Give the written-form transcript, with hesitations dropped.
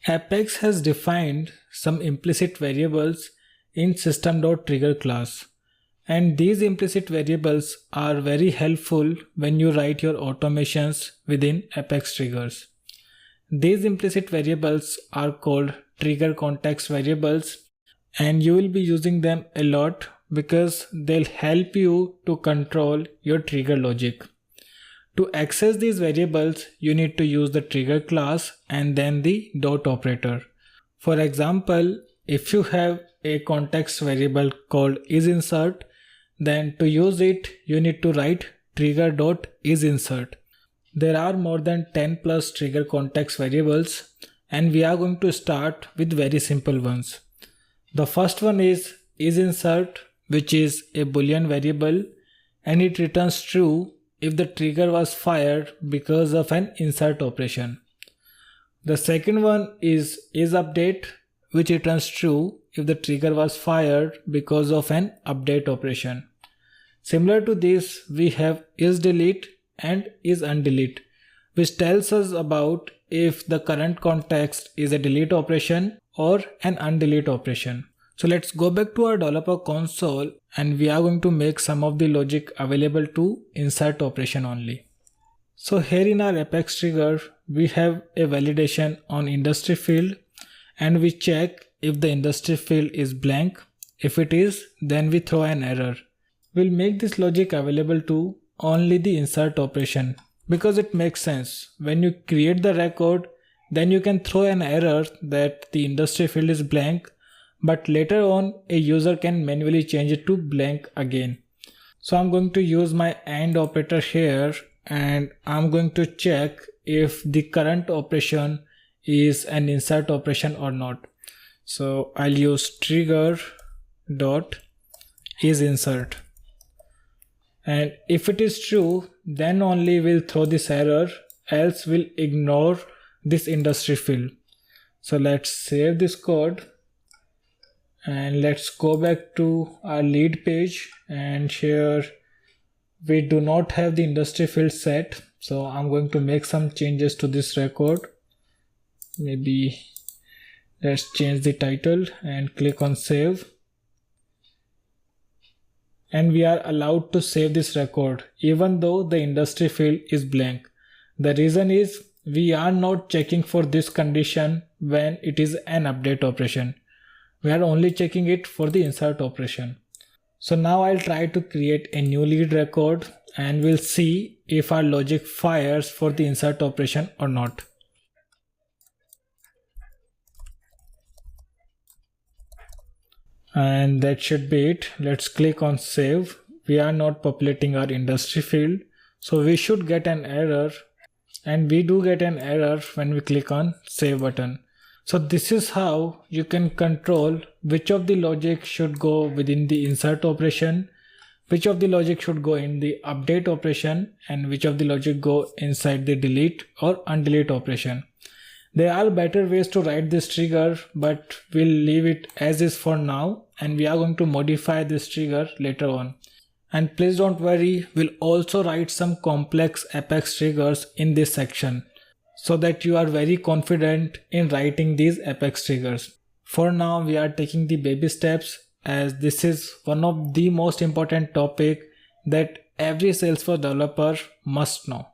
Apex has defined some implicit variables in system.trigger class, and these implicit variables are very helpful when you write your automations within Apex triggers. These implicit variables are called trigger context variables, and you will be using them a lot because they'll help you to control your trigger logic. To access these variables, you need to use the trigger class and then the dot operator. For example, if you have a context variable called isInsert, then to use it, you need to write trigger.isInsert. There are more than 10 plus trigger context variables, and we are going to start with very simple ones. The first one is isInsert, which is a boolean variable, and it returns true if the trigger was fired because of an insert operation. The second one is isUpdate, which returns true if the trigger was fired because of an update operation. Similar to this, we have isDelete and isUndelete, which tells us about if the current context is a delete operation or an undelete operation. So let's go back to our developer console, and we are going to make some of the logic available to insert operation only. So here in our Apex trigger, we have a validation on industry field, and we check if the industry field is blank. If it is, then we throw an error. We'll make this logic available to only the insert operation because it makes sense. When you create the record, then you can throw an error that the industry field is blank, but later on a user can manually change it to blank again. So I'm going to use my AND operator here, and I'm going to check if the current operation is an insert operation or not. So I'll use trigger dot isInsert, and if it is true, then only we'll throw this error, else we'll ignore this industry field. So let's save this code. And let's go back to our lead page, and here we do not have the industry field set. So I'm going to make some changes to this record. Maybe let's change the title and click on save. And we are allowed to save this record even though the industry field is blank. The reason is we are not checking for this condition when it is an update operation. We are only checking it for the insert operation. So now I'll try to create a new lead record, and we'll see if our logic fires for the insert operation or not. And that should be it. Let's click on save. We are not populating our industry field, so we should get an error, and we do get an error when we click on save button. So this is how you can control which of the logic should go within the insert operation, which of the logic should go in the update operation, and which of the logic go inside the delete or undelete operation. There are better ways to write this trigger, but we'll leave it as is for now, and we are going to modify this trigger later on. And please don't worry, we'll also write some complex Apex triggers in this section, so that you are very confident in writing these Apex triggers. For now, we are taking the baby steps, as this is one of the most important topic that every Salesforce developer must know.